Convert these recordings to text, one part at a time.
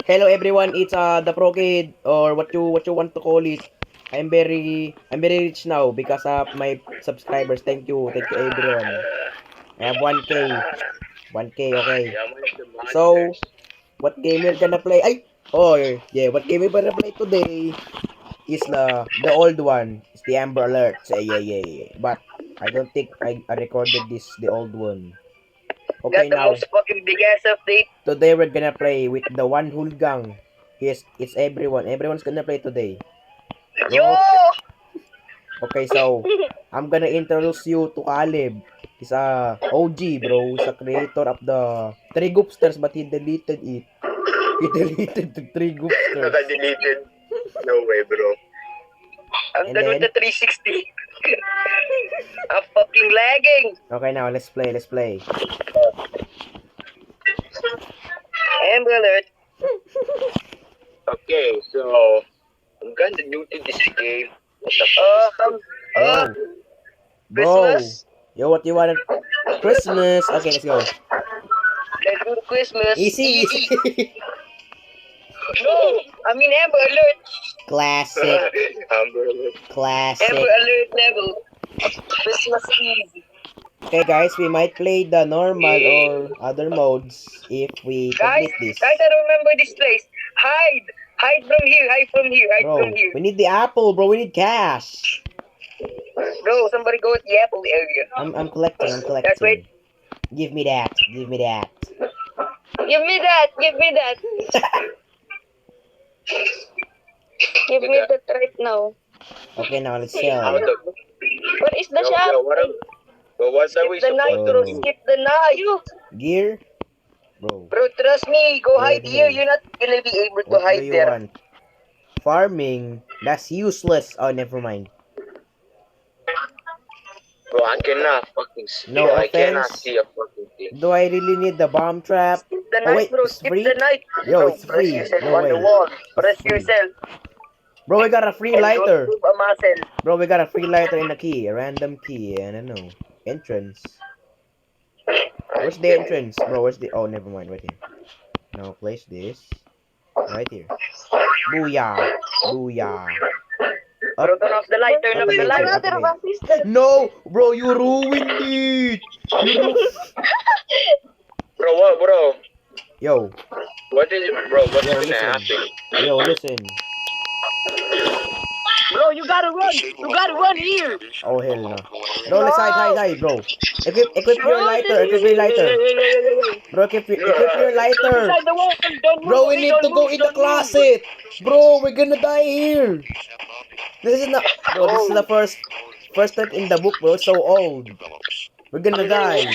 Hello everyone, it's the Pro Kid or what you want to call it. I'm very rich now because of my subscribers. Thank you everyone. I have 1K. 1K, okay. So, what game we're gonna play? What game we're gonna play today is the old one. It's the Amber Alert. Yeah. But I don't think I recorded the old one. Okay, Got the now most fucking big ass update. today we're gonna play with the one Hulgang. Yes, it's everyone. Everyone's gonna play today. Yo! Bro, okay, so I'm gonna introduce you to Caleb. He's a OG, bro. He's a creator of the Three Goopsters, but he deleted it. He deleted the Three Goopsters. Naka-deleted. No way, bro. I'm And done with then, the 360. I'm fucking lagging. okay, now let's play. Amber Alert. Okay, so I'm kinda new to this game. What the fuck? Bro, Christmas. yo, what you want? Christmas. Okay, let's go. Let's do Christmas. Easy. No, I mean Amber Alert. Classic. Amber Alert. Classic. Amber Alert level. Christmas Eve. Okay, guys, we might play the normal or other modes if we Guys, complete this. I don't remember this place. Hide! Hide from here, hide from here, hide Bro, from here. we need the apple, bro. We need cash. Bro, somebody go to the apple area. I'm collecting. That's right. Give me that. Give me that, give me that. Give me that right now. Okay, now let's sell. What is the shop? But what's that we Skip the night, supposed bro. to do? Skip the night. Gear? Bro, Bro, trust me. Go Where hide the here. hell? You're not gonna be able to what do hide you there. want? Farming? That's useless. Oh, never mind. Bro, I cannot fucking see. No I cannot offense. see a fucking thing. Do I really need the bomb trap? Skip the Oh, night, wait, bro. it's Skip free? the night. Yo, Bro, it's press free. yourself No on the way. wall. Press free. yourself. Bro, we got a free And lighter. don't move a muscle. Bro, we got a free lighter and a key. A random key. And I don't know. Entrance. Where's the entrance? Bro, where's the... Oh, never mind. Right here. Now, place this. Right here. Booyah. Booyah. Up. Bro, turn off the light. Turn off the light. Upgrade. No! Bro, you ruined it! Bro, what, bro? Yo. What is it, bro? What's Yo, gonna listen. happen? Yo, listen. Bro, you gotta run. You gotta run here. Oh, hell no. Bro, let's hide, bro. Equip your lighter. Bro, equip your lighter. Inside the wall. Don't move. Bro, we need to go in the closet. Bro, we're gonna die here. This is not... Bro, this is the first time in the book, bro. It's so old. We're gonna die. Go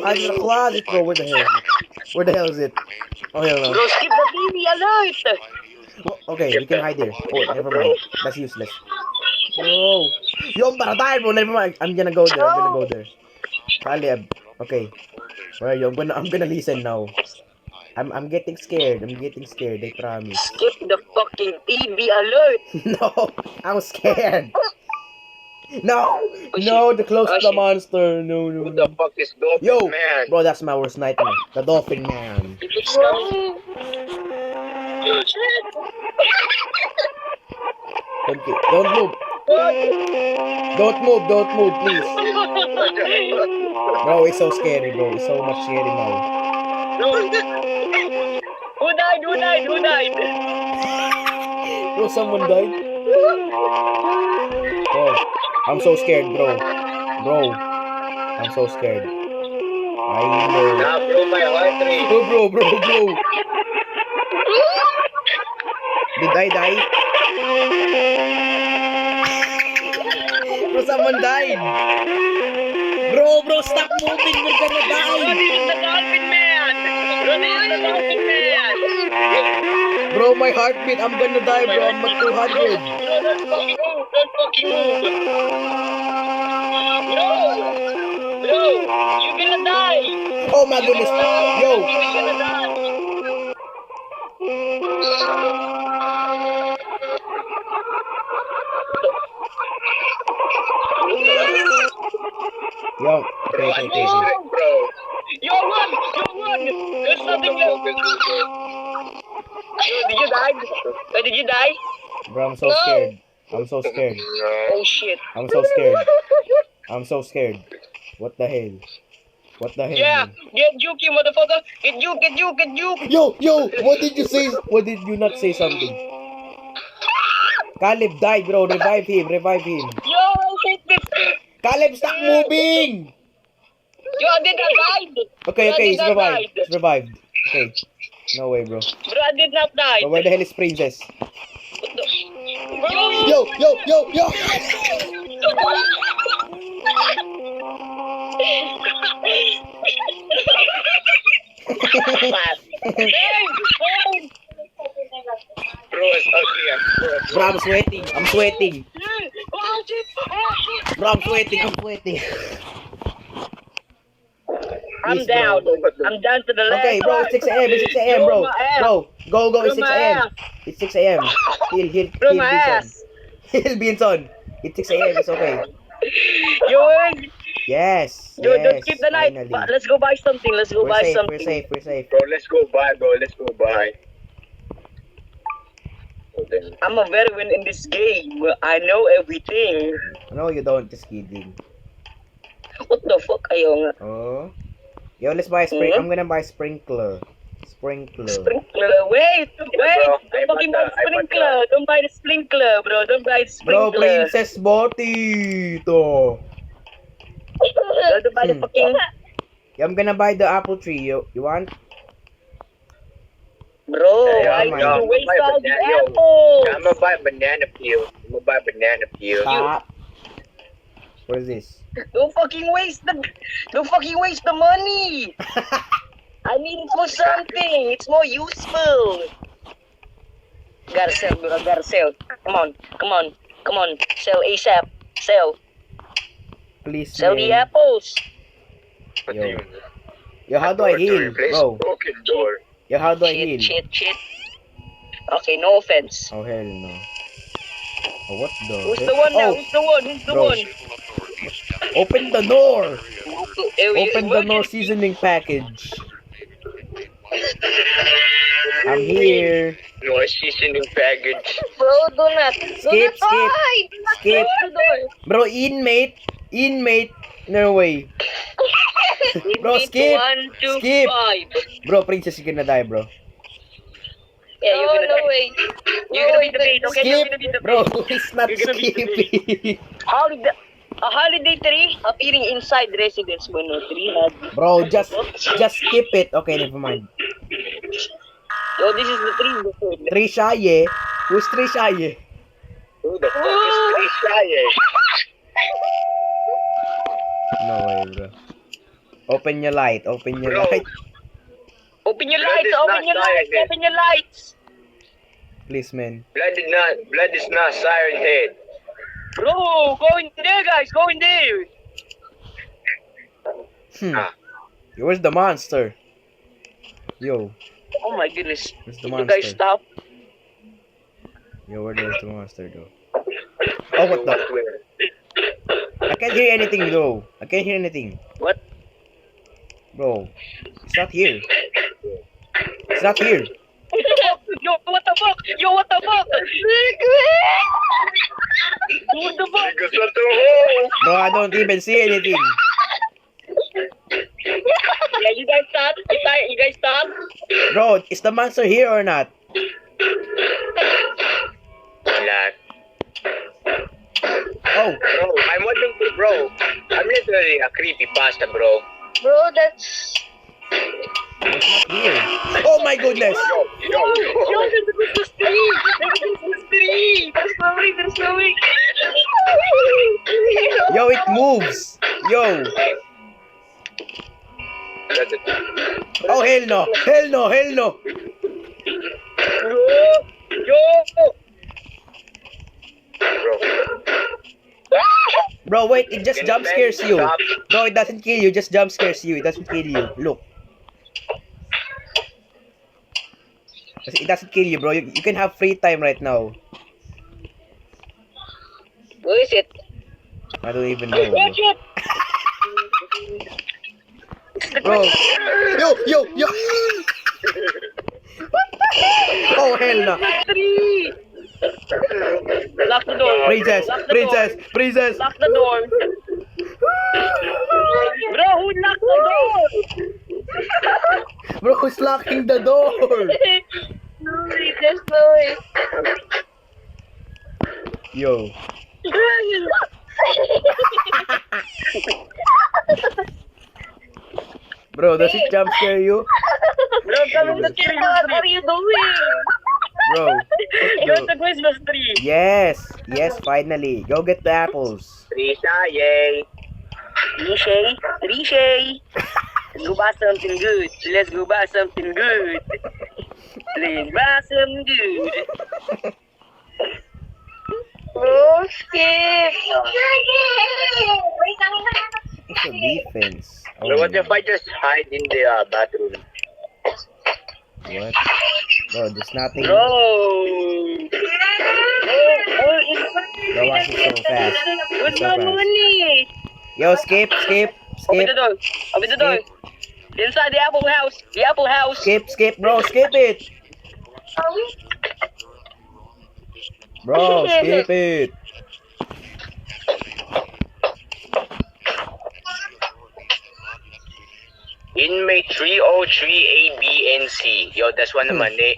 hide in the closet, bro. Where the hell? Where the hell is it? Oh, hell no. Bro, skip the TV alert. Okay, we can hide there. Oh, never mind. That's useless. Bro. Yo, I'm gonna die, bro. Never mind. I'm gonna go there. Caleb. Okay. Where are you? I'm gonna listen now. I'm getting scared. I promise. Skip the fucking TV alert. No, I'm scared. No, the close Oh, to the shit. monster. No. Who the fuck is Dolphin Yo, Man? bro, that's my worst nightmare. The dolphin man. If it's coming. Okay, don't move. Don't move, please. Bro, it's so scary, bro. It's so much scary now. Who died? Bro, someone died. Bro, I'm so scared, bro. I'm so scared. I know. Nah, bro, my heart rate. Oh, bro. Did I die? Bro, someone died. Bro, stop moving. We're gonna die. The Dolphin Man. Bro, my heartbeat. I'm gonna die, bro. I'm at 200. Don't fucking move. No, you're gonna die. Oh my goodness. Yo. You're gonna die. Yo. Okay. Bro. You're one. There's nothing left. Did you die? Did you die? Bro, I'm so scared. I'm so scared. Oh shit. I'm so scared. I'm so scared. What the hell? What the hell? Yeah, Man? get juke, you motherfucker. Get juke. Yo, what did you say? What did you not say something? Caleb died, bro. Revive him. Yo, I hate this. Caleb, stop moving! Yo, I did not die. Okay, Bro, I he's did not revived. die. He's revived. Okay. No way, bro. Bro, I did not die. But where the hell is Princess? Yo. Yo! Bro, it's ugly. Bro, I'm sweating. I'm sweating. Oh shit. Bro, I'm sweating. I'm Please, down. bro. I'm down to the left. Okay, bro, it's 6 a.m. It's 6 a.m., bro. Bro, my ass. Bro, go. Bro, It's 6 my a.m. ass. It's 6 a.m. Heal, Bro, my Binson. ass. Heal, Binson. It's 6 a.m. It's okay. Yo, wait. Yes. Yo, Yes. don't skip the night. Finally. Let's go buy something. We're safe. Bro, let's go buy, bro. Let's go buy. I'm a veteran in this game. I know everything. No, you don't. Just kidding. What the fuck ayaw nga? Oh. Yo, let's buy a Hmm? I'm gonna buy sprinkler. Sprinkler. Wait. bro, Don't fucking buy the sprinkler. Don't buy the sprinkler, bro. Don't buy the Bro, sprinkler. Princess Botito. Don't buy the fucking... Yeah, I'm gonna buy the apple tree. You want? Bro, Yeah, I man. need to waste Buy all the banana, yo. apples. I'm gonna buy banana peel. Stop. What is this? Don't fucking waste the money. I need it for something. It's more useful. Gotta sell, bro. Gotta sell. Come on. Sell ASAP. Sell. Please, Sell the man. apples. Yo. Yo, how do I heal, bro? Broken door. Yo, how do I heal? Shit. Okay, no offense. Oh, hell no. Oh, what the? Who's hell? the one now? Oh, Who's the bro. one? Open the door! Eh, Open the door seasoning package. I'm here. No seasoning package. Bro, do not. Skip. Skip. Bro, inmate. No way. Bro, skip. 1, 2, Skip. 5. Bro, Princess, you're gonna die, bro. Yeah, you're gonna die. way. You're gonna be the bait, okay? You're Skip. gonna be the Bro, bait. it's not You're gonna be skipping. A holiday tree appearing inside residence Bono 3 Bro, just skip it. Okay, never mind. Yo, this is the tree. Trishaye. Who's Trishaye? Who the fuck is Trisha? No way, bro. Open your light. Bro. Open your Blood lights, is open not your lights, siren. open your lights. Please, man. Blood is not siren head. Bro, go in there, guys, go in there. Ah. Yo, where's the monster? Yo, Oh my goodness. where's the You guys monster? stop. Yo, where's the monster, though? Oh, what the? I can't hear anything, though. I can't hear anything. What? Bro, it's not here. It's not here. Yo, what the fuck? What the fuck? Because of the hole. Bro, I don't even see anything. Yeah, you guys stop. You guys stop. Bro, is the monster here or not? Like, Oh, bro, I'm literally a creepy pasta, bro. Bro, that's... it's not here. Oh my goodness. Yo, there's a tree. There's no way. Yo, it moves. Yo. That's it. Oh, hell no. Hell no. Hell no. Yo. Bro. Bro, wait. It just jump scares you. Stop. Bro, it doesn't kill you. Just jump scares you. It doesn't kill you. Look. It doesn't kill you, bro. You can have free time right now. Who is it? I don't even know. Watch it. Bro. Yo. Oh, hell no. Three. Lock the door. Princess, Lock the princess, door. princess. Lock the door. Bro, who locked the door? Bro, who's locking the door? Louis, there's Louis. Yo. Bro, does it jump scare you? Bro, come in the tree. What are you doing? Bro. Go to Christmas tree. Yes, yes, finally. Go get the apples. Trisha, yay. Rishay, Rishay. Let's go buy something good. Let's go buy something good. Let's buy some good. Oh, skip. It's a defense. Oh, So what if I just hide in the bathroom? what? Bro, there's nothing. Bro. Bro, why is it so fast? What's So my fast. money? Yo, skip, skip, Open skip, the door. Open the door. Inside the apple house. The apple house. skip, skip, bro, skip it. Bro, skip it. Inmate 303 A, B, and C. Yo, that's one naman eh.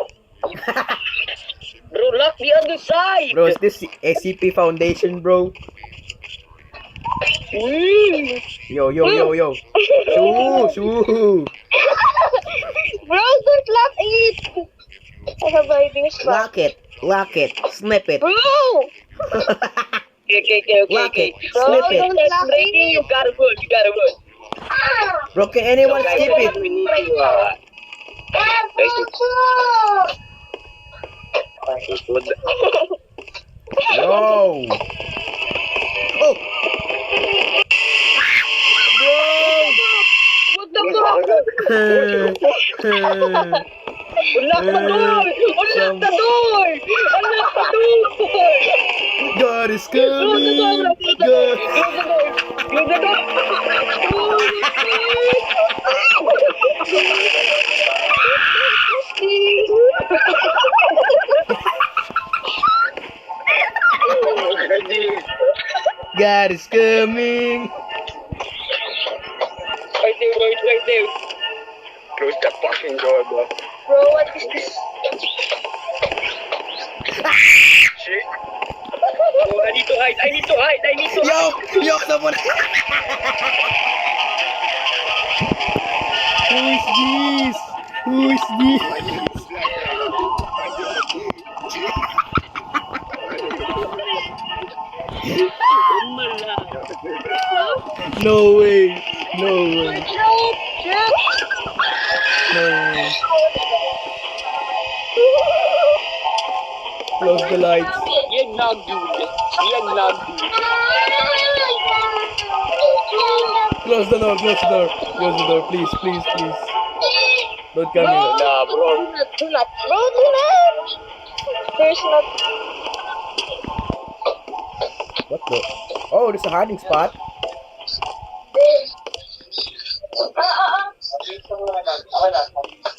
Bro, lock the other side. Bro, is this SCP Foundation, bro? Mm. Yo, yo, yo, yo. Shoo, shoo. Bro, don't lock it. I have hiding spot. Lock it, snip it. Bro. Okay. Lock it, Bro, snip it. don't lock it. You gotta move. You gotta move. Bro, can anyone Guys, skip it? we need to No. Oh. What the fuck? Unlock the door! Unlock the door! Unlock the door! God is Close the door! coming. Close God. the door! Close the door! God is coming. Right there, bro. It's right there. Close the fucking door, bro. Bro, what is this? Shit. Oh, I need to hide. I need to hide. I need to hide. Yo, someone. Who is this? No way. No way. No way. Close the lights. Yegnog dude. Yegnog dude. Close the door. Close the door. Close the door. Please, please, please. Don't come in. Nah, bro. Do not. Bro, do not. There's not. What the? Oh, there's a hiding spot.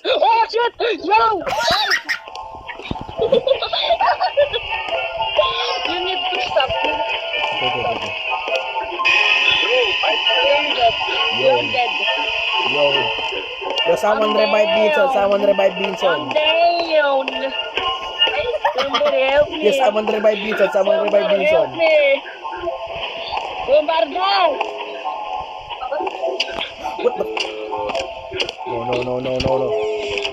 Oh shit! Yo! You need to stop. Okay, okay, okay. You're dead. Yo, someone revive Beanson. Someone revive I'm Beanson. down. Somebody help me. Yes, someone revive Beanson. Someone revive Somebody help Beanson. me. Bombardo! What the? No.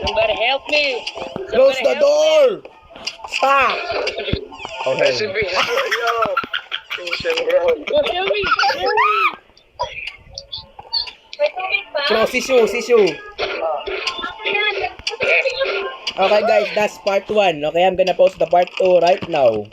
Somebody help me. Close Somebody the help door. Stop. Okay. SCP. Yo. Vincent, bro. me. Go help me. Help me. Close issue. Okay guys, that's part 1. Okay, I'm gonna post the part 2 right now.